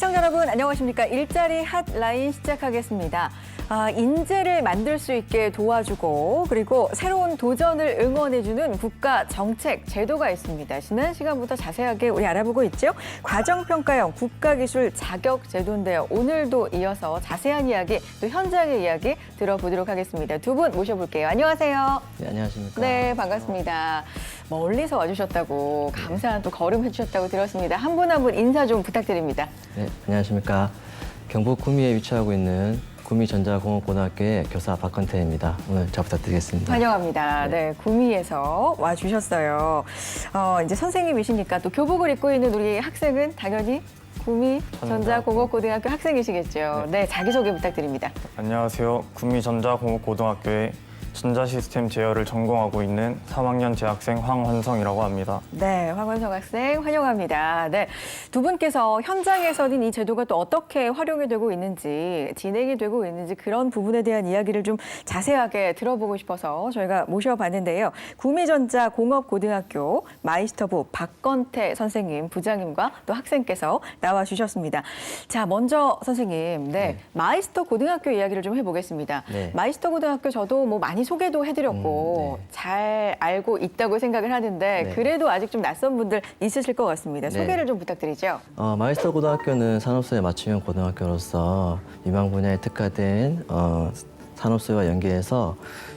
시청자 여러분 안녕하십니까. 일자리 핫라인 시작하겠습니다. 인재를 만들 수 있게 도와주고 그리고 새로운 도전을 응원해주는 국가 정책 제도가 있습니다. 지난 시간부터 자세하게 우리 알아보고 있죠. 과정평가형 국가기술 자격 제도인데요. 오늘도 이어서 자세한 이야기 또 현장의 이야기 들어보도록 하겠습니다. 두 분 모셔볼게요. 안녕하세요. 네, 안녕하십니까. 네, 반갑습니다. 멀리서 와주셨다고 감사한 또 걸음 해주셨다고 들었습니다. 한 분 한 분 인사 좀 부탁드립니다. 네, 안녕하십니까. 경북 구미에 위치하고 있는 구미전자공업고등학교의 교사 박건태입니다. 오늘 잘 부탁드리겠습니다. 환영합니다. 네, 구미에서 와주셨어요. 이제 선생님이시니까 또 교복을 입고 있는 우리 학생은 당연히 구미전자공업고등학교 학생이시겠죠. 네, 자기소개 부탁드립니다. 안녕하세요. 구미전자공업고등학교의 전자시스템 제어를 전공하고 있는 3학년 재학생 황환성이라고 합니다. 네, 황원성 학생 환영합니다. 네, 두 분께서 현장에서는 이 제도가 또 어떻게 활용이 되고 있는지, 진행이 되고 있는지 그런 부분에 대한 이야기를 좀 자세하게 들어보고 싶어서 저희가 모셔봤는데요. 구미전자공업고등학교 마이스터부 박건태 선생님, 부장님과 또 학생께서 나와주셨습니다. 자, 먼저 선생님, 네, 마이스터 고등학교 이야기를 좀 해보겠습니다. 네. 마이스터 고등학교 저도 뭐 많이 소개도 해드렸고 네. 잘 알고 있다고 생각을 하는데 네. 그래도 아직 좀 낯선 분들 있으실 것 같습니다. 네. 소개를 좀 부탁드리죠. 마이스터 고등학교는 산업소에 맞춤형 고등학교로서 유망 분야에 특화된 산업소와 연계해서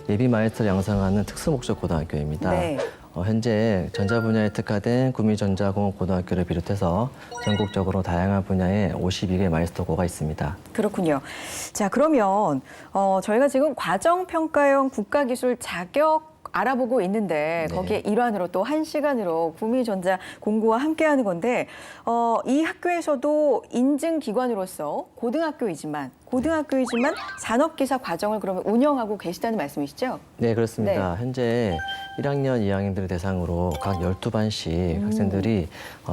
예비 마이스터를 양성하는 특수목적 고등학교입니다. 네. 현재 전자 분야에 특화된 구미전자공업고등학교를 비롯해서 전국적으로 다양한 분야의 52개 마이스터고가 있습니다. 그렇군요. 자, 그러면 저희가 지금 과정평가형 국가기술 자격 알아보고 있는데 네. 거기에 일환으로 또 1시간으로 구미전자 공고와 함께하는 건데 이 학교에서도 인증기관으로서 고등학교이지만 산업기사 과정을 그러면 운영하고 계시다는 말씀이시죠? 네, 그렇습니다. 현재 1학년, 2학년들을 대상으로 각 12반씩 학생들이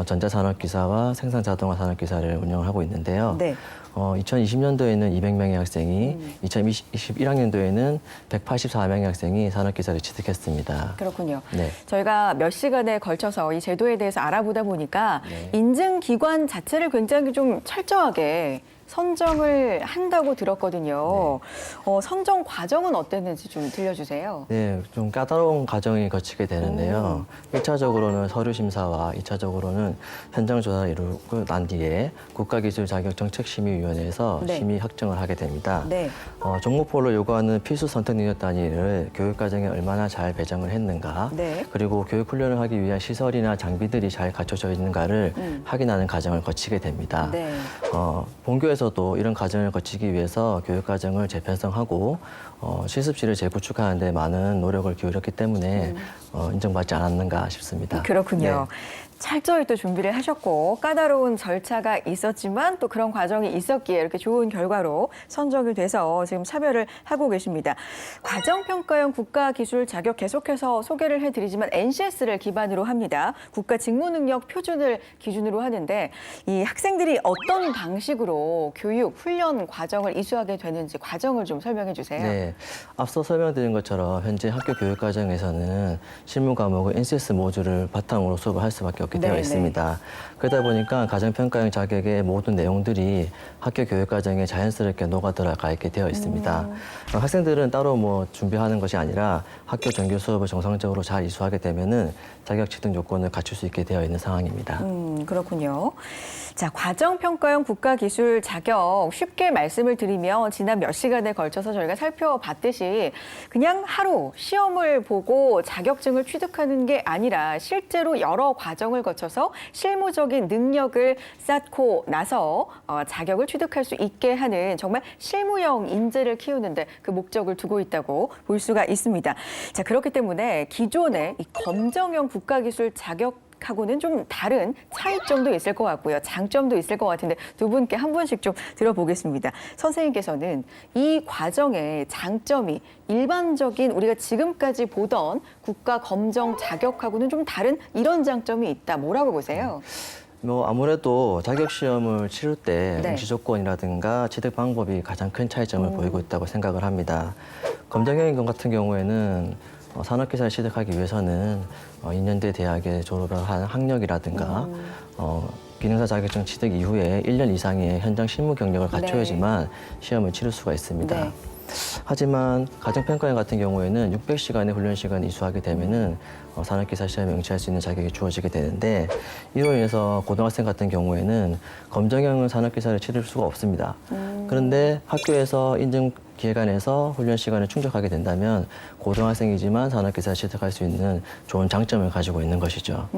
전자산업기사와 생산자동화 산업기사를 운영을 하고 있는데요. 네. 2020년도에는 200명의 학생이, 2021학년도에는 184명의 학생이 산업기사를 취득했습니다. 그렇군요. 네. 저희가 몇 시간에 걸쳐서 이 제도에 대해서 알아보다 보니까 네. 인증기관 자체를 굉장히 좀 철저하게 선정을 한다고 들었거든요. 선정 과정은 어땠는지 좀 들려주세요. 네, 좀 까다로운 과정이 거치게 되는데요. 1차적으로는 서류 심사와 2차적으로는 현장 조사를 이루고 난 뒤에 국가기술자격정책심의위원회에서 네. 심의 확정을 하게 됩니다. 네. 종목별로 요구하는 필수 선택 능력 단위를 교육과정에 얼마나 잘 배정을 했는가, 네. 그리고 교육 훈련을 하기 위한 시설이나 장비들이 잘 갖춰져 있는가를 확인하는 과정을 거치게 됩니다. 네. 본교에서도 이런 과정을 거치기 위해서 교육 과정을 재편성하고 실습실을 재구축하는 데 많은 노력을 기울였기 때문에 인정받지 않았는가 싶습니다. 그렇군요. 철저히 또 준비를 하셨고 까다로운 절차가 있었지만 또 그런 과정이 있었기에 이렇게 좋은 결과로 선정이 돼서 지금 차별을 하고 계십니다. 과정평가형 국가기술 자격 계속해서 소개를 해드리지만 NCS를 기반으로 합니다. 국가직무능력 표준을 기준으로 하는데 이 학생들이 어떤 방식으로 교육, 훈련 과정을 이수하게 되는지 과정을 좀 설명해 주세요. 네, 앞서 설명드린 것처럼 현재 학교 교육 과정에서는 실무 과목은 NCS 모듈을 바탕으로 수업을 할 수밖에 없게 되어 네, 있습니다. 그러다 보니까 가정평가형 자격의 모든 내용들이 학교 교육 과정에 자연스럽게 녹아들어가 있게 되어 있습니다. 학생들은 따로 뭐 준비하는 것이 아니라 학교 정규 수업을 정상적으로 잘 이수하게 되면은 자격 취득 요건을 갖출 수 있게 되어 있는 상황입니다. 그렇군요. 자, 과정평가형 국가기술 자격 쉽게 말씀을 드리면 지난 몇 시간에 걸쳐서 저희가 살펴봤듯이 그냥 하루 시험을 보고 자격증을 취득하는 게 아니라 실제로 여러 과정을 거쳐서 실무적인 능력을 쌓고 나서 자격을 취득할 수 있게 하는 정말 실무형 인재를 키우는데 그 목적을 두고 있다고 볼 수가 있습니다. 자, 그렇기 때문에 기존의 이 검정형 국가기술 자격하고는 좀 다른 차이점도 있을 것 같고요. 장점도 있을 것 같은데 두 분께 한 분씩 좀 들어보겠습니다. 선생님께서는 이 과정의 장점이 일반적인 우리가 지금까지 보던 국가 검정 자격하고는 좀 다른 이런 장점이 있다. 뭐라고 보세요? 아무래도 자격 시험을 치를 때 네. 응시 조건이라든가 취득 방법이 가장 큰 차이점을 보이고 있다고 생각을 합니다. 검정형 같은 경우에는 산업기사를 취득하기 위해서는 2년대 대학에 졸업을 한 학력이라든가 기능사 자격증 취득 이후에 1년 이상의 현장 실무 경력을 갖춰야지만 시험을 치를 수가 있습니다. 네. 하지만 가정평가원 같은 경우에는 600시간의 훈련 시간을 이수하게 되면은 산업기사 시험에 응시할 수 있는 자격이 주어지게 되는데 이로 인해서 고등학생 같은 경우에는 검정형 산업기사를 치를 수가 없습니다. 그런데 학교에서 인증 기획안에서 훈련 시간을 충족하게 된다면 고등학생이지만 산업기사 취득할 수 있는 좋은 장점을 가지고 있는 것이죠.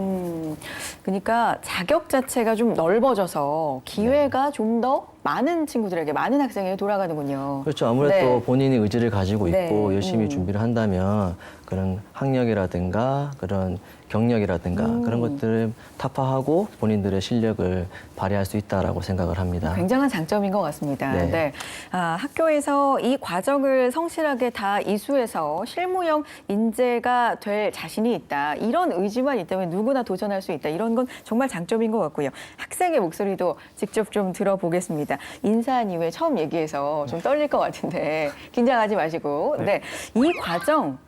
그러니까 자격 자체가 좀 넓어져서 기회가 좀 더 많은 친구들에게, 많은 학생에게 돌아가는군요. 그렇죠. 아무래도 네. 본인이 의지를 가지고 있고 네. 열심히 준비를 한다면 그런 학력이라든가 그런 경력이라든가 그런 것들을 타파하고 본인들의 실력을 발휘할 수 있다라고 생각을 합니다. 굉장한 장점인 것 같습니다. 네. 네. 학교에서 이 과정을 성실하게 다 이수해서 실무형 인재가 될 자신이 있다. 이런 의지만 있다면 누구나 도전할 수 있다. 이런 건 정말 장점인 것 같고요. 학생의 목소리도 직접 좀 들어보겠습니다. 인사한 이후에 처음 얘기해서 좀 떨릴 것 같은데 긴장하지 마시고. 네. 이 과정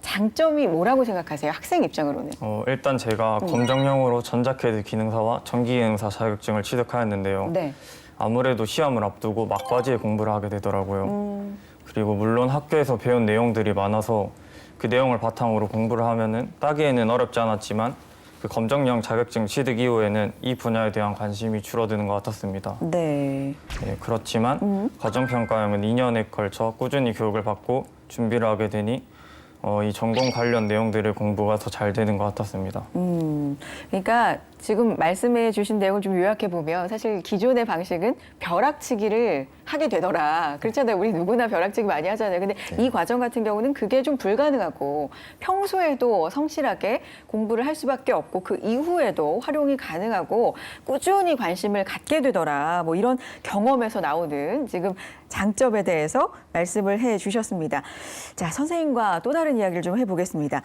장점이 뭐라고 생각하세요? 학생 입장으로는. 일단 제가 검정형으로 전자캐드 기능사와 전기기능사 자격증을 취득하였는데요. 네. 아무래도 시험을 앞두고 막바지에 공부를 하게 되더라고요. 그리고 물론 학교에서 배운 내용들이 많아서 그 내용을 바탕으로 공부를 하면은 따기에는 어렵지 않았지만 그 검정형 자격증 취득 이후에는 이 분야에 대한 관심이 줄어드는 것 같았습니다. 네. 네, 그렇지만 가정평가형은 2년에 걸쳐 꾸준히 교육을 받고 준비를 하게 되니 이 전공 관련 내용들의 공부가 더 잘 되는 것 같았습니다. 그러니까 지금 말씀해 주신 내용을 좀 요약해 보면 사실 기존의 방식은 벼락치기를 하게 되더라. 그렇잖아요. 우리 누구나 벼락치기 많이 하잖아요. 근데 이 과정 같은 경우는 그게 좀 불가능하고 평소에도 성실하게 공부를 할 수밖에 없고 그 이후에도 활용이 가능하고 꾸준히 관심을 갖게 되더라. 뭐 이런 경험에서 나오는 지금 장점에 대해서 말씀을 해 주셨습니다. 자, 선생님과 또 다른 이야기를 좀 해보겠습니다.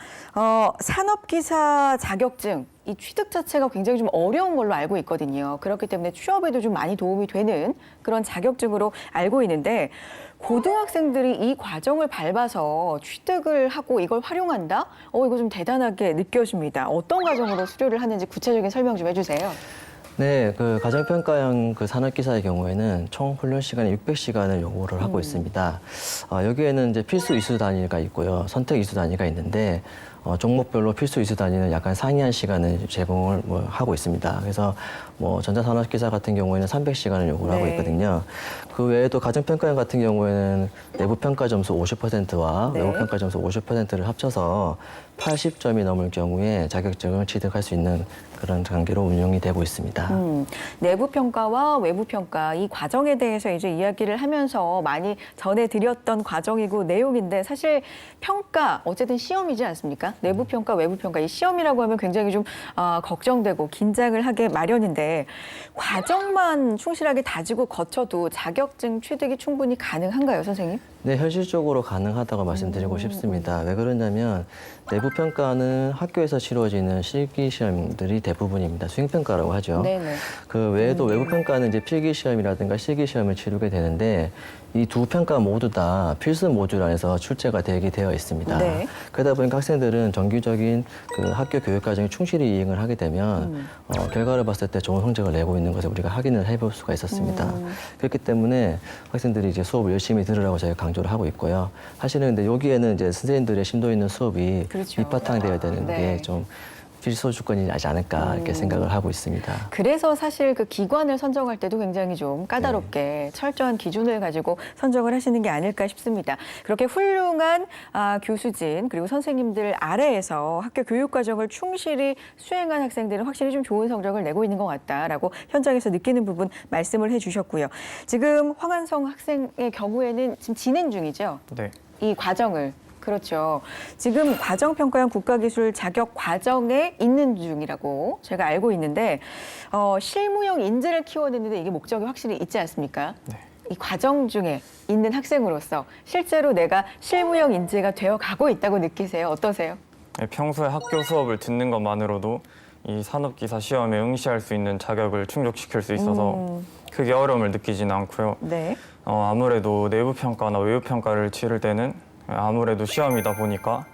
산업기사 자격증 이 취득 자체가 굉장히 좀 어려운 걸로 알고 있거든요. 그렇기 때문에 취업에도 좀 많이 도움이 되는 그런 자격증으로 알고 있는데 고등학생들이 이 과정을 밟아서 취득을 하고 이걸 활용한다? 이거 좀 대단하게 느껴집니다. 어떤 과정으로 수료를 하는지 구체적인 설명 좀 해주세요. 네, 그 가정평가형 그 산업기사의 경우에는 총 훈련 시간이 600시간을 요구를 하고 있습니다. 여기에는 이제 필수 이수 단위가 있고요, 선택 이수 단위가 있는데 종목별로 필수 이수 단위는 약간 상이한 시간을 제공을 하고 있습니다. 그래서 전자산업기사 같은 경우에는 300시간을 요구를 하고 네. 있거든요. 그 외에도 가정평가형 같은 경우에는 내부평가 점수 50%와 네. 외부평가 점수 50%를 합쳐서 80점이 넘을 경우에 자격증을 취득할 수 있는 그런 단계로 운영이 되고 있습니다. 내부 평가와 외부 평가 이 과정에 대해서 이제 이야기를 하면서 많이 전해드렸던 과정이고 내용인데 사실 평가 어쨌든 시험이지 않습니까? 내부 평가, 외부 평가 이 시험이라고 하면 굉장히 좀 걱정되고 긴장을 하게 마련인데 과정만 충실하게 다지고 거쳐도 자격증 취득이 충분히 가능한가요, 선생님? 네, 현실적으로 가능하다고 말씀드리고 싶습니다. 왜 그러냐면 내부 평가는 학교에서 치러지는 실기 시험들이 대부분입니다. 수행 평가라고 하죠. 네네. 그 외에도 외부 평가는 이제 필기 시험이라든가 실기 시험을 치르게 되는데 이 두 평가 모두 다 필수 모듈 안에서 출제가 되게 되어 있습니다. 네. 그러다 보니까 학생들은 정규적인 그 학교 교육 과정에 충실히 이행을 하게 되면 결과를 봤을 때 좋은 성적을 내고 있는 것을 우리가 확인을 해볼 수가 있었습니다. 그렇기 때문에 학생들이 이제 수업을 열심히 들으라고 저희가 강조를 하고 있고요. 사실은 근데 여기에는 이제 선생님들의 심도 있는 수업이 그렇죠. 밑바탕되어야 되는 네. 게 좀 필수 조건이지 않을까 이렇게 생각을 하고 있습니다. 그래서 사실 그 기관을 선정할 때도 굉장히 좀 까다롭게 네. 철저한 기준을 가지고 선정을 하시는 게 아닐까 싶습니다. 그렇게 훌륭한 교수진 그리고 선생님들 아래에서 학교 교육 과정을 충실히 수행한 학생들은 확실히 좀 좋은 성적을 내고 있는 것 같다라고 현장에서 느끼는 부분 말씀을 해주셨고요. 지금 황한성 학생의 경우에는 지금 진행 중이죠. 네. 이 과정을. 그렇죠. 지금 과정평가형 국가기술 자격 과정에 있는 중이라고 제가 알고 있는데 실무형 인재를 키워내는데 이게 목적이 확실히 있지 않습니까? 네. 이 과정 중에 있는 학생으로서 실제로 내가 실무형 인재가 되어가고 있다고 느끼세요? 어떠세요? 네, 평소에 학교 수업을 듣는 것만으로도 이 산업기사 시험에 응시할 수 있는 자격을 충족시킬 수 있어서 크게 어려움을 느끼지는 않고요. 네. 아무래도 내부 평가나 외부 평가를 치를 때는 아무래도 시험이다 보니까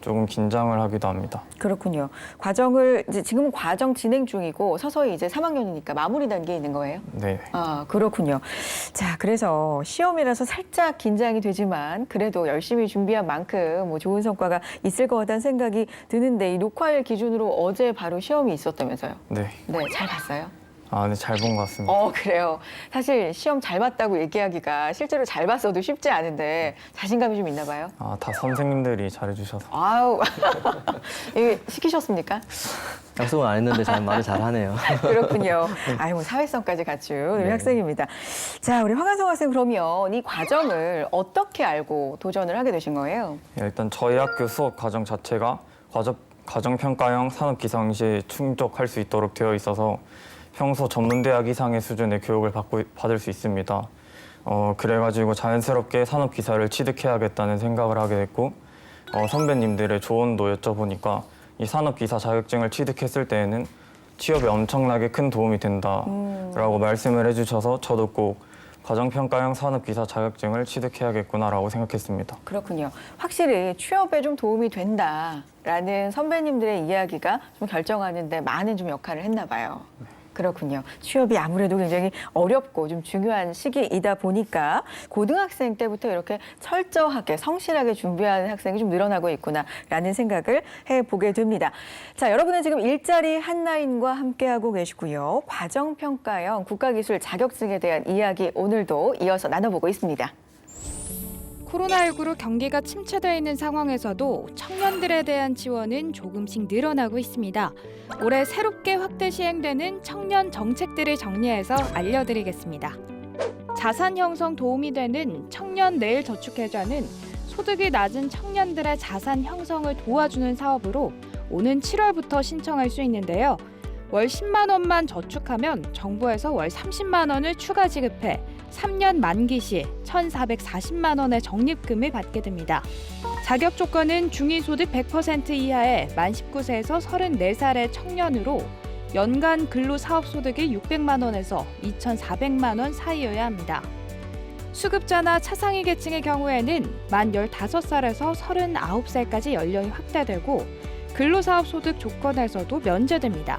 조금 긴장을 하기도 합니다. 그렇군요. 과정을 이제 지금은 과정 진행 중이고 서서히 이제 3학년이니까 마무리 단계에 있는 거예요. 네. 아, 그렇군요. 자, 그래서 시험이라서 살짝 긴장이 되지만 그래도 열심히 준비한 만큼 뭐 좋은 성과가 있을 것 같다는 생각이 드는데 이 녹화일 기준으로 어제 바로 시험이 있었다면서요. 네. 네, 잘 봤어요? 아, 네, 잘 본 것 같습니다. 그래요. 사실 시험 잘 봤다고 얘기하기가 실제로 잘 봤어도 쉽지 않은데 자신감이 좀 있나 봐요. 아, 다 선생님들이 잘해주셔서. 아우, 이거 시키셨습니까? 약속은 안 했는데 잘 말을 잘하네요. 그렇군요. 아유, 뭐 사회성까지 갖춘 우리 네. 학생입니다. 자, 우리 황한성 학생 그러면 이 과정을 어떻게 알고 도전을 하게 되신 거예요? 일단 저희 학교 수업 과정 자체가 과정평가형 산업기상시에 충족할 수 있도록 되어 있어서 평소 전문대학 이상의 수준의 교육을 받을 수 있습니다. 그래가지고 자연스럽게 산업기사를 취득해야겠다는 생각을 하게 됐고 선배님들의 조언도 여쭤보니까 이 산업기사 자격증을 취득했을 때에는 취업에 엄청나게 큰 도움이 된다라고 말씀을 해주셔서 저도 꼭 과정평가형 산업기사 자격증을 취득해야겠구나라고 생각했습니다. 그렇군요. 확실히 취업에 좀 도움이 된다라는 선배님들의 이야기가 좀 결정하는 데 많은 좀 역할을 했나 봐요. 그렇군요. 취업이 아무래도 굉장히 어렵고 좀 중요한 시기이다 보니까 고등학생 때부터 이렇게 철저하게 성실하게 준비하는 학생이 좀 늘어나고 있구나라는 생각을 해보게 됩니다. 자, 여러분은 지금 일자리 한라인과 함께하고 계시고요. 과정평가형 국가기술 자격증에 대한 이야기 오늘도 이어서 나눠보고 있습니다. 코로나19로 경기가 침체되어 있는 상황에서도 청년들에 대한 지원은 조금씩 늘어나고 있습니다. 올해 새롭게 확대 시행되는 청년 정책들을 정리해서 알려드리겠습니다. 자산 형성 도움이 되는 청년 내일 저축계좌는 소득이 낮은 청년들의 자산 형성을 도와주는 사업으로 오는 7월부터 신청할 수 있는데요. 월 10만 원만 저축하면 정부에서 월 30만 원을 추가 지급해 3년 만기 시 1,440만 원의 적립금을 받게 됩니다. 자격 조건은 중위소득 100% 이하의 만 19세에서 34살의 청년으로 연간 근로사업소득이 600만 원에서 2,400만 원 사이여야 합니다. 수급자나 차상위 계층의 경우에는 만 15살에서 39살까지 연령이 확대되고 근로사업소득 조건에서도 면제됩니다.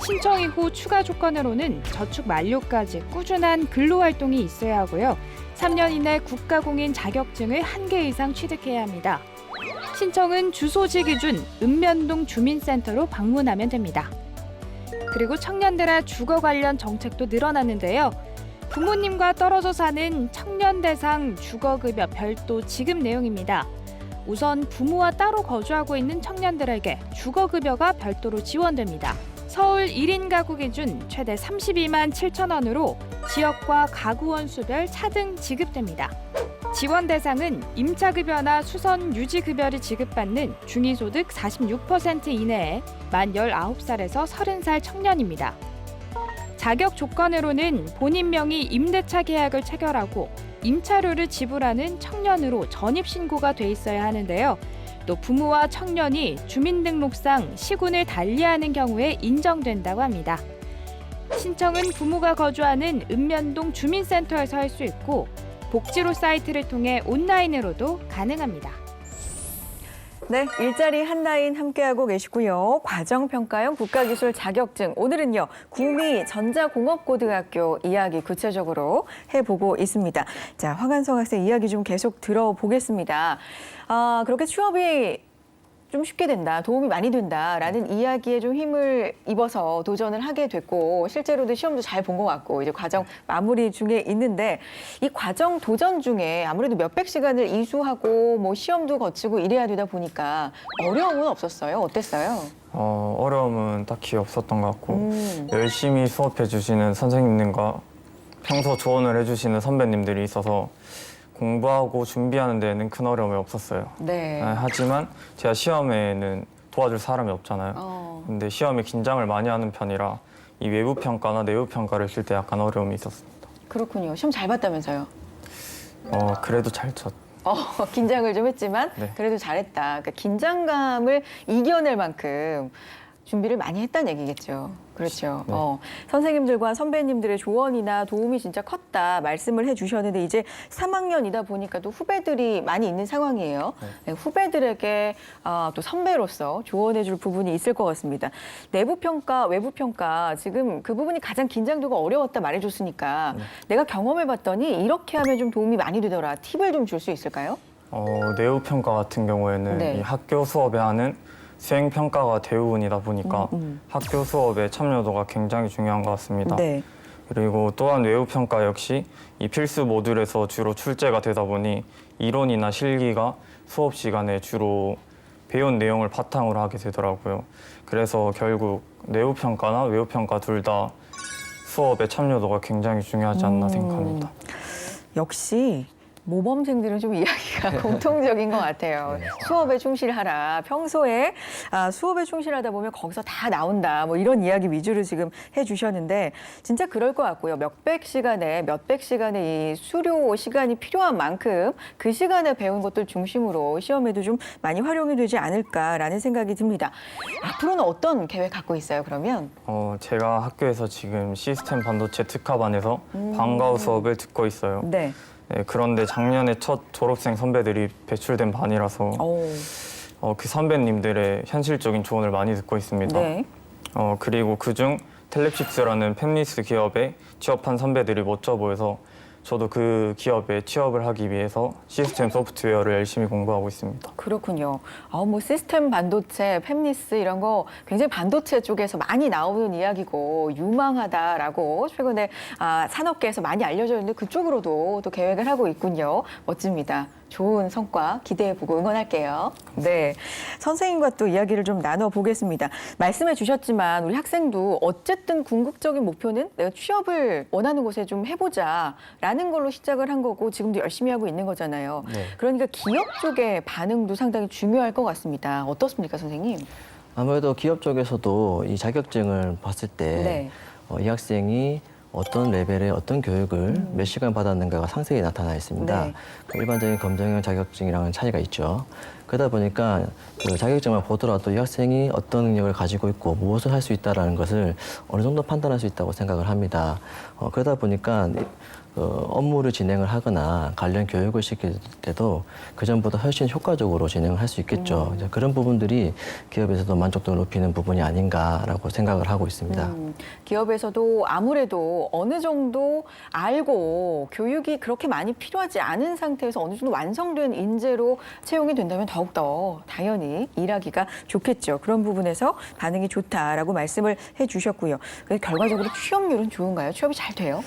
신청 이후 추가 조건으로는 저축 만료까지 꾸준한 근로활동이 있어야 하고요. 3년 이내 국가공인 자격증을 1개 이상 취득해야 합니다. 신청은 주소지 기준 읍면동 주민센터로 방문하면 됩니다. 그리고 청년들의 주거 관련 정책도 늘어났는데요. 부모님과 떨어져 사는 청년 대상 주거급여 별도 지급 내용입니다. 우선 부모와 따로 거주하고 있는 청년들에게 주거급여가 별도로 지원됩니다. 서울 1인 가구 기준 최대 32만 7천 원으로 지역과 가구 원수별 차등 지급됩니다. 지원 대상은 임차급여나 수선 유지급여를 지급받는 중위소득 46% 이내에 만 19살에서 30살 청년입니다. 자격 조건으로는 본인 명의 임대차 계약을 체결하고 임차료를 지불하는 청년으로 전입신고가 돼 있어야 하는데요. 또 부모와 청년이 주민등록상 시군을 달리하는 경우에 인정된다고 합니다. 신청은 부모가 거주하는 읍면동 주민센터에서 할 수 있고 복지로 사이트를 통해 온라인으로도 가능합니다. 네, 일자리 한라인 함께하고 계시고요. 과정평가형 국가기술 자격증. 오늘은요, 구미 전자공업고등학교 이야기 구체적으로 해보고 있습니다. 자, 황한성 학생 이야기 좀 계속 들어보겠습니다. 그렇게 취업이 좀 쉽게 된다, 도움이 많이 된다라는 이야기에 좀 힘을 입어서 도전을 하게 됐고 실제로도 시험도 잘 본 것 같고 이제 과정 마무리 중에 있는데 이 과정 도전 중에 아무래도 몇백 시간을 이수하고 뭐 시험도 거치고 이래야 되다 보니까 어려움은 없었어요? 어땠어요? 어려움은 딱히 없었던 것 같고 열심히 수업해 주시는 선생님들과 평소 조언을 해주시는 선배님들이 있어서 공부하고 준비하는 데에는 큰 어려움이 없었어요. 네. 하지만 제가 시험에는 도와줄 사람이 없잖아요. 근데 시험에 긴장을 많이 하는 편이라 이 외부 평가나 내부 평가를 쓸 때 약간 어려움이 있었습니다. 그렇군요. 시험 잘 봤다면서요? 그래도 잘 쳤. 긴장을 좀 했지만 네. 그래도 잘했다. 그러니까 긴장감을 이겨낼 만큼 준비를 많이 했다는 얘기겠죠. 그렇죠. 네. 선생님들과 선배님들의 조언이나 도움이 진짜 컸다 말씀을 해주셨는데 이제 3학년이다 보니까 또 후배들이 많이 있는 상황이에요. 네, 후배들에게 또 선배로서 조언해줄 부분이 있을 것 같습니다. 내부 평가, 외부 평가 지금 그 부분이 가장 긴장도가 어려웠다 말해줬으니까 내가 경험해봤더니 이렇게 하면 좀 도움이 많이 되더라. 팁을 좀 줄 수 있을까요? 내부 평가 같은 경우에는 네. 이 학교 수업에 하는 수행 평가가 대부분이다 보니까 학교 수업의 참여도가 굉장히 중요한 것 같습니다. 네. 그리고 또한 외부 평가 역시 이 필수 모듈에서 주로 출제가 되다 보니 이론이나 실기가 수업 시간에 주로 배운 내용을 바탕으로 하게 되더라고요. 그래서 결국 내부 평가나 외부 평가 둘 다 수업의 참여도가 굉장히 중요하지 않나 생각합니다. 역시 모범생들은 좀 이야기가 공통적인 것 같아요. 수업에 충실하라. 평소에 수업에 충실하다 보면 거기서 다 나온다. 뭐 이런 이야기 위주로 지금 해주셨는데 진짜 그럴 것 같고요. 몇백 시간의 이 수료 시간이 필요한 만큼 그 시간에 배운 것들 중심으로 시험에도 좀 많이 활용이 되지 않을까라는 생각이 듭니다. 앞으로는 어떤 계획 갖고 있어요, 그러면? 제가 학교에서 지금 시스템 반도체 특화반에서 방과후 수업을 듣고 있어요. 네. 네, 그런데 작년에 첫 졸업생 선배들이 배출된 반이라서 그 선배님들의 현실적인 조언을 많이 듣고 있습니다. 네. 그리고 그중 텔랩식스라는 팹리스 기업에 취업한 선배들이 멋져 보여서 저도 그 기업에 취업을 하기 위해서 시스템 소프트웨어를 열심히 공부하고 있습니다. 그렇군요. 뭐 시스템 반도체, 팹리스 이런 거 굉장히 반도체 쪽에서 많이 나오는 이야기고 유망하다라고 최근에 산업계에서 많이 알려져 있는데 그쪽으로도 또 계획을 하고 있군요. 멋집니다. 좋은 성과 기대해보고 응원할게요. 네, 선생님과 또 이야기를 좀 나눠보겠습니다. 말씀해 주셨지만 우리 학생도 어쨌든 궁극적인 목표는 내가 취업을 원하는 곳에 좀 해보자라는 걸로 시작을 한 거고 지금도 열심히 하고 있는 거잖아요. 네. 그러니까 기업 쪽의 반응도 상당히 중요할 것 같습니다. 어떻습니까, 선생님? 아무래도 기업 쪽에서도 이 자격증을 봤을 때 네. 이 학생이 어떤 레벨의 어떤 교육을 몇 시간 받았는가가 상세히 나타나 있습니다. 네. 일반적인 검정형 자격증이랑은 차이가 있죠. 그러다 보니까 그 자격증을 보더라도 이 학생이 어떤 능력을 가지고 있고 무엇을 할 수 있다는 것을 어느 정도 판단할 수 있다고 생각을 합니다. 그러다 보니까 업무를 진행을 하거나 관련 교육을 시킬 때도 그전보다 훨씬 효과적으로 진행을 할 수 있겠죠. 이제 그런 부분들이 기업에서도 만족도를 높이는 부분이 아닌가라고 생각을 하고 있습니다. 기업에서도 아무래도 어느 정도 알고 교육이 그렇게 많이 필요하지 않은 상태에서 어느 정도 완성된 인재로 채용이 된다면 더욱더 당연히 일하기가 좋겠죠. 그런 부분에서 반응이 좋다라고 말씀을 해주셨고요. 그래서 결과적으로 취업률은 좋은가요? 취업이 잘 돼요?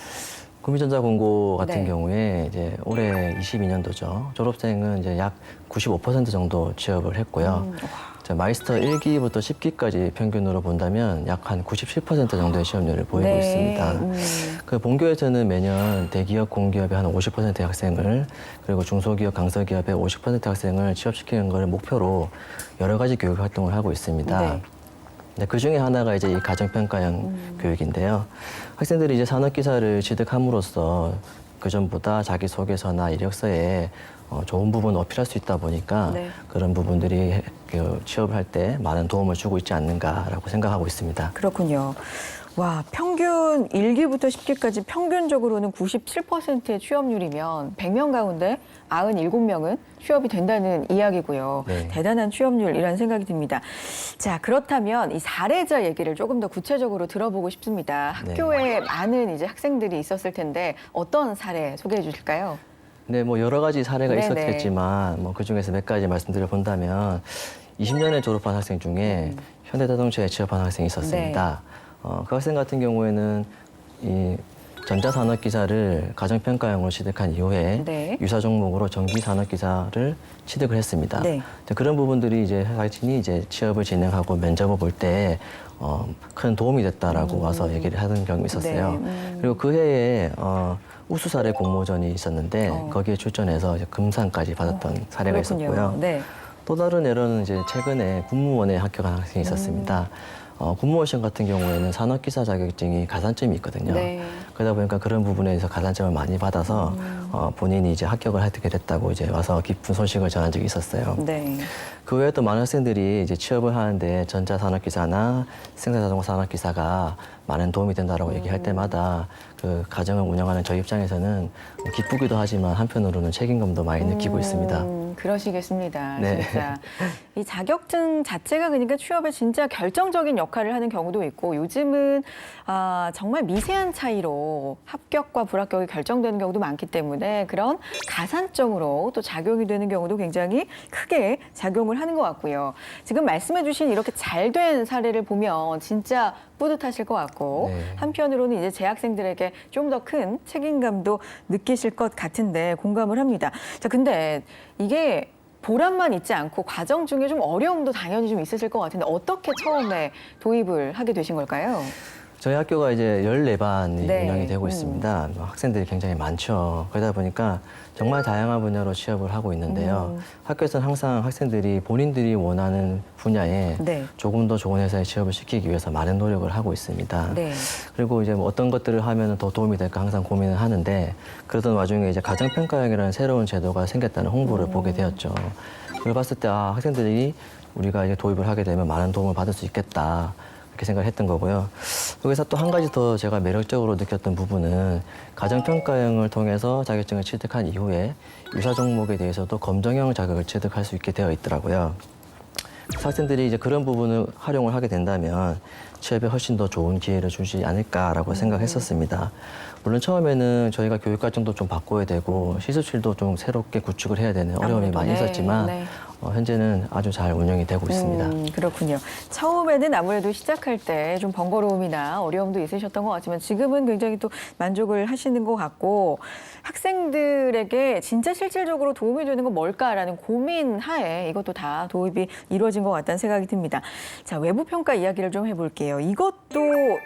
구미전자공고 같은 네. 경우에 이제 올해 22년도죠. 졸업생은 이제 약 95% 정도 취업을 했고요. 마이스터 1기부터 10기까지 평균으로 본다면 약 한 97% 정도의 취업률을 보이고 네. 있습니다. 그 본교에서는 매년 대기업, 공기업의 한 50%의 학생을 그리고 중소기업, 강서기업의 50%의 학생을 취업시키는 것을 목표로 여러 가지 교육 활동을 하고 있습니다. 네. 네, 그 중에 하나가 이제 이 가정평가형 교육인데요. 학생들이 이제 산업기사를 취득함으로써 그전보다 자기소개서나 이력서에 좋은 부분을 어필할 수 있다 보니까 네. 그런 부분들이 그 취업을 할 때 많은 도움을 주고 있지 않는가라고 생각하고 있습니다. 그렇군요. 와, 평균 1기부터 10기까지 평균적으로는 97%의 취업률이면 100명 가운데 97명은 취업이 된다는 이야기고요. 네. 대단한 취업률이라는 생각이 듭니다. 자, 그렇다면 이 사례자 얘기를 조금 더 구체적으로 들어보고 싶습니다. 학교에 많은 이제 학생들이 있었을 텐데 어떤 사례 소개해 주실까요? 네, 뭐 여러 가지 사례가 네네. 있었겠지만 뭐 그중에서 몇 가지 말씀드려 본다면 20년에 졸업한 학생 중에 현대자동차에 취업한 학생이 있었습니다. 그 학생 같은 경우에는 이 전자산업기사를 가정평가형으로 취득한 이후에 네. 유사 종목으로 전기산업기사를 취득을 했습니다. 네. 그런 부분들이 이제 자신이 이제 취업을 진행하고 면접을 볼 때 큰 도움이 됐다라고 와서 얘기를 하는 경험이 있었어요. 네. 그리고 그 해에 우수사례 공모전이 있었는데 거기에 출전해서 이제 금상까지 받았던 사례가 그렇군요. 있었고요. 네. 또 다른 예로는 이제 최근에 군무원에 합격한 학생이 있었습니다. 군무원 시험 같은 경우에는 산업기사 자격증이 가산점이 있거든요. 네. 그러다 보니까 그런 부분에서 가산점을 많이 받아서 본인이 이제 합격을 하게 됐다고 이제 와서 기쁜 소식을 전한 적이 있었어요. 네. 그 외에 또 많은 학생들이 이제 취업을 하는데 전자산업기사나 생산자동차 산업기사가 많은 도움이 된다라고 얘기할 때마다 그 가정을 운영하는 저희 입장에서는 기쁘기도 하지만 한편으로는 책임감도 많이 느끼고 있습니다. 그러시겠습니다. 네. 진짜 이 자격증 자체가 그러니까 취업에 진짜 결정적인 역할을 하는 경우도 있고 요즘은 정말 미세한 차이로 합격과 불합격이 결정되는 경우도 많기 때문에 그런 가산점으로 또 작용이 되는 경우도 굉장히 크게 작용을 하는 것 같고요. 지금 말씀해주신 이렇게 잘 된 사례를 보면 진짜 뿌듯하실 것 같고 네. 한편으로는 이제 재학생들에게 좀 더 큰 책임감도 느끼실 것 같은데 공감을 합니다. 자, 근데 이게 보람만 있지 않고 과정 중에 좀 어려움도 당연히 좀 있으실 것 같은데 어떻게 처음에 도입을 하게 되신 걸까요? 저희 학교가 이제 14반이 네. 운영이 되고 있습니다. 학생들이 굉장히 많죠. 그러다 보니까 정말 다양한 분야로 취업을 하고 있는데요. 학교에서는 항상 학생들이 본인들이 원하는 분야에 네. 조금 더 좋은 회사에 취업을 시키기 위해서 많은 노력을 하고 있습니다. 네. 그리고 이제 뭐 어떤 것들을 하면 더 도움이 될까 항상 고민을 하는데 그러던 와중에 이제 가정평가형이라는 새로운 제도가 생겼다는 홍보를 보게 되었죠. 그걸 봤을 때 학생들이 우리가 이제 도입을 하게 되면 많은 도움을 받을 수 있겠다. 이렇게 생각을 했던 거고요. 여기서 또 한 가지 더 제가 매력적으로 느꼈던 부분은 가정평가형을 통해서 자격증을 취득한 이후에 유사 종목에 대해서도 검정형 자격을 취득할 수 있게 되어 있더라고요. 그래서 학생들이 이제 그런 부분을 활용을 하게 된다면 취업에 훨씬 더 좋은 기회를 주지 않을까라고 생각했었습니다. 물론 처음에는 저희가 교육 과정도 좀 바꿔야 되고 시설실도 좀 새롭게 구축을 해야 되는 어려움이 아무래도, 많이 네, 있었지만 네. 현재는 아주 잘 운영이 되고 있습니다. 그렇군요. 처음에는 아무래도 시작할 때 좀 번거로움이나 어려움도 있으셨던 것 같지만 지금은 굉장히 또 만족을 하시는 것 같고 학생들에게 진짜 실질적으로 도움이 되는 건 뭘까라는 고민 하에 이것도 다 도입이 이루어진 것 같다는 생각이 듭니다. 자, 외부 평가 이야기를 좀 해볼게요. 이것도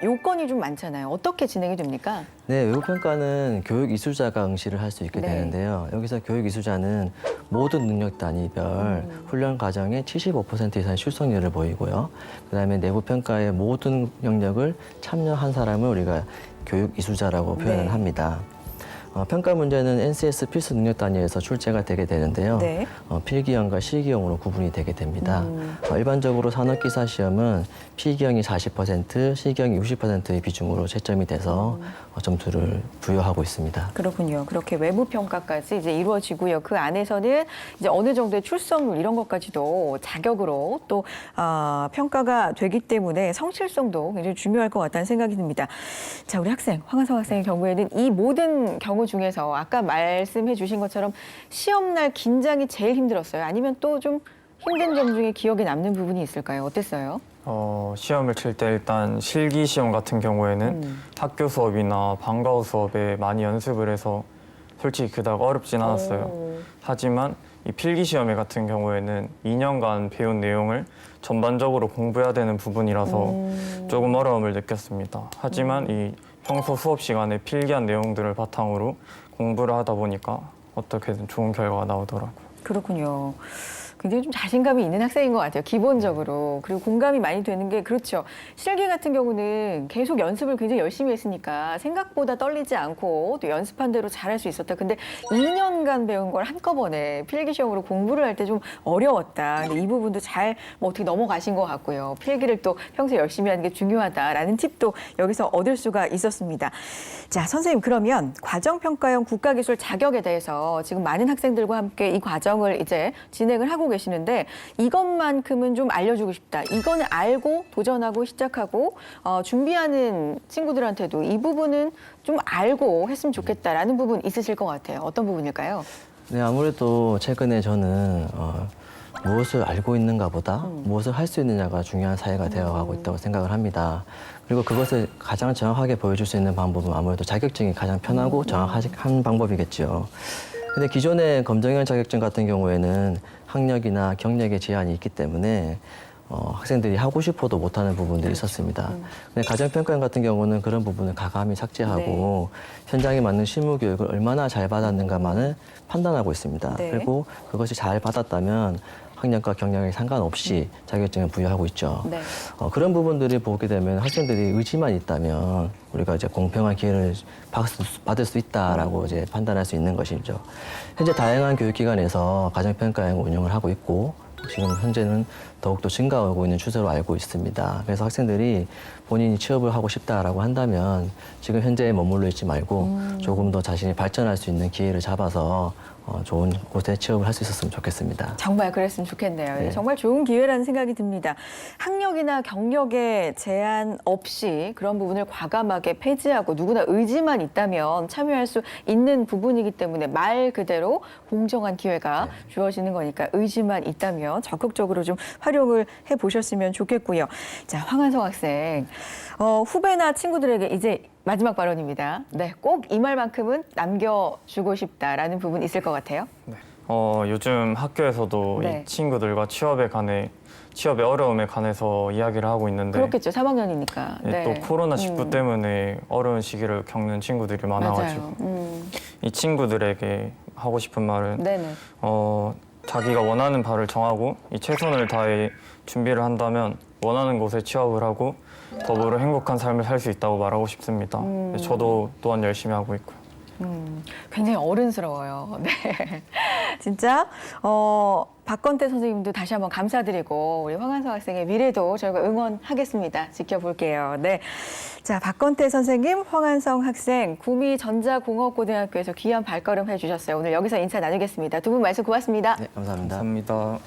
요건이 좀 많잖아요. 어떻게 진행이 됩니까? 네, 외부평가는 교육 이수자가 응시를 할 수 있게 네. 되는데요. 여기서 교육 이수자는 모든 능력 단위별 훈련 과정의 75% 이상의 출석률을 보이고요. 그다음에 내부 평가의 모든 영역을 참여한 사람을 우리가 교육 이수자라고 표현을 네. 합니다. 평가 문제는 NCS 필수 능력 단위에서 출제가 되게 되는데요. 네. 필기형과 실기형으로 구분이 되게 됩니다. 일반적으로 산업기사 시험은 필기형이 40%, 실기형이 60%의 비중으로 채점이 돼서 점수를 부여하고 있습니다. 그렇군요. 그렇게 외부 평가까지 이제 이루어지고요. 그 안에서는 이제 어느 정도의 출석률 이런 것까지도 자격으로 또 평가가 되기 때문에 성실성도 굉장히 중요할 것 같다는 생각이 듭니다. 자, 우리 학생 황한성 학생의 경우에는 이 모든 경우 중에서 아까 말씀해 주신 것처럼 시험날 긴장이 제일 힘들었어요. 아니면 또 좀 힘든 점 중에 기억에 남는 부분이 있을까요? 어땠어요? 시험을 칠 때 일단 실기 시험 같은 경우에는 학교 수업이나 방과후 수업에 많이 연습을 해서 솔직히 그닥 어렵진 않았어요. 하지만 이 필기 시험에 같은 경우에는 2년간 배운 내용을 전반적으로 공부해야 되는 부분이라서 조금 어려움을 느꼈습니다. 하지만 이 평소 수업 시간에 필기한 내용들을 바탕으로 공부를 하다 보니까 어떻게든 좋은 결과가 나오더라고요. 그렇군요. 굉장히 좀 자신감이 있는 학생인 것 같아요. 기본적으로. 그리고 공감이 많이 되는 게 그렇죠. 실기 같은 경우는 계속 연습을 굉장히 열심히 했으니까 생각보다 떨리지 않고 또 연습한 대로 잘할 수 있었다. 근데 2년간 배운 걸 한꺼번에 필기 시험으로 공부를 할 때 좀 어려웠다. 근데 이 부분도 잘 뭐 어떻게 넘어가신 것 같고요. 필기를 또 평소에 열심히 하는 게 중요하다라는 팁도 여기서 얻을 수가 있었습니다. 자, 선생님 그러면 과정평가형 국가기술 자격에 대해서 지금 많은 학생들과 함께 이 과정을 이제 진행을 하고 계시는데 이것만큼은 좀 알려주고 싶다. 이거는 알고 도전하고 시작하고 준비하는 친구들한테도 이 부분은 좀 알고 했으면 좋겠다라는 부분 있으실 것 같아요. 어떤 부분일까요? 네, 아무래도 최근에 저는 무엇을 알고 있는가 보다 무엇을 할 수 있느냐가 중요한 사회가 되어가고 있다고 생각을 합니다. 그리고 그것을 가장 정확하게 보여줄 수 있는 방법은 아무래도 자격증이 가장 편하고 정확한 방법이겠죠. 근데 기존의 검정형 자격증 같은 경우에는 학력이나 경력에 제한이 있기 때문에 학생들이 하고 싶어도 못하는 부분들이 있었습니다. 근데 가정평가형 같은 경우는 그런 부분을 가감히 삭제하고 현장에 맞는 실무 교육을 얼마나 잘 받았는가만을 판단하고 있습니다. 네. 그리고 그것이 잘 받았다면 학력과 경력에 상관없이 자격증을 부여하고 있죠. 네. 그런 부분들을 보게 되면 학생들이 의지만 있다면 우리가 이제 공평한 기회를 받을 수 있다라고 이제 판단할 수 있는 것이죠. 현재 다양한 교육기관에서 가정평가형 운영을 하고 있고 지금 현재는 더욱더 증가하고 있는 추세로 알고 있습니다. 그래서 학생들이 본인이 취업을 하고 싶다라고 한다면 지금 현재에 머물러 있지 말고 조금 더 자신이 발전할 수 있는 기회를 잡아서 좋은 곳에 취업을 할 수 있었으면 좋겠습니다. 정말 그랬으면 좋겠네요. 네. 정말 좋은 기회라는 생각이 듭니다. 학력이나 경력에 제한 없이 그런 부분을 과감하게 폐지하고 누구나 의지만 있다면 참여할 수 있는 부분이기 때문에 말 그대로 공정한 기회가 주어지는 거니까 의지만 있다면 적극적으로 좀 활용을 해보셨으면 좋겠고요. 자, 황한성 학생. 후배나 친구들에게 이제 마지막 발언입니다. 네, 꼭 이 말만큼은 남겨주고 싶다라는 부분 있을 것 같아요. 네. 요즘 학교에서도 네. 이 친구들과 취업의 어려움에 관해서 이야기를 하고 있는데 그렇겠죠. 3학년이니까. 예, 또 코로나19 때문에 어려운 시기를 겪는 친구들이 많아가지고 맞아요. 이 친구들에게 하고 싶은 말은 네네. 자기가 원하는 바를 정하고 이 최선을 다해 준비를 한다면 원하는 곳에 취업을 하고 더불어 행복한 삶을 살 수 있다고 말하고 싶습니다. 저도 또한 열심히 하고 있고요. 굉장히 어른스러워요. 네. 진짜, 박건태 선생님도 다시 한번 감사드리고, 우리 황한성 학생의 미래도 저희가 응원하겠습니다. 지켜볼게요. 네. 자, 박건태 선생님, 황한성 학생, 구미전자공업고등학교에서 귀한 발걸음 해주셨어요. 오늘 여기서 인사 나누겠습니다. 두 분 말씀 고맙습니다. 네, 감사합니다. 감사합니다.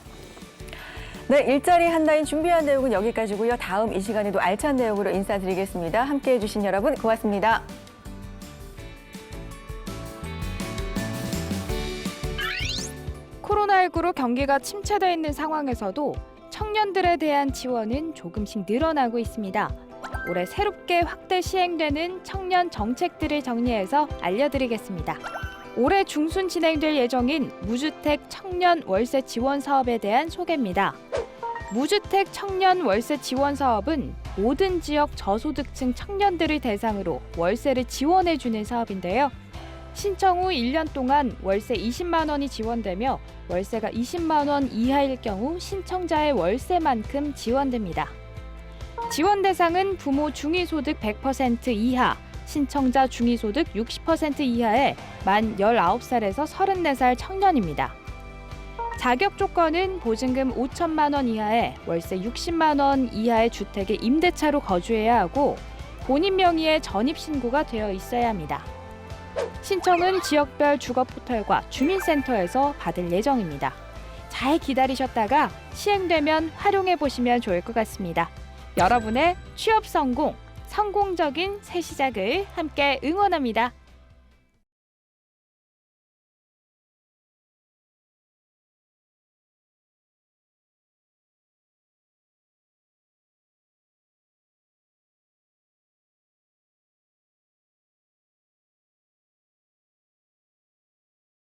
네, 일자리 한라인 준비한 내용은 여기까지고요. 다음 이 시간에도 알찬 내용으로 인사드리겠습니다. 함께해 주신 여러분 고맙습니다. 코로나19로 경기가 침체되어 있는 상황에서도 청년들에 대한 지원은 조금씩 늘어나고 있습니다. 올해 새롭게 확대 시행되는 청년 정책들을 정리해서 알려드리겠습니다. 올해 중순 진행될 예정인 무주택 청년 월세 지원 사업에 대한 소개입니다. 무주택 청년 월세 지원 사업은 모든 지역 저소득층 청년들을 대상으로 월세를 지원해주는 사업인데요. 신청 후 1년 동안 월세 20만 원이 지원되며 월세가 20만 원 이하일 경우 신청자의 월세만큼 지원됩니다. 지원 대상은 부모 중위소득 100% 이하, 신청자 중위소득 60% 이하의 만 19살에서 34살 청년입니다. 자격 조건은 보증금 5천만 원 이하의 월세 60만 원 이하의 주택에 임대차로 거주해야 하고 본인 명의의 전입신고가 되어 있어야 합니다. 신청은 지역별 주거포털과 주민센터에서 받을 예정입니다. 잘 기다리셨다가 시행되면 활용해 보시면 좋을 것 같습니다. 여러분의 취업 성공, 성공적인 새 시작을 함께 응원합니다.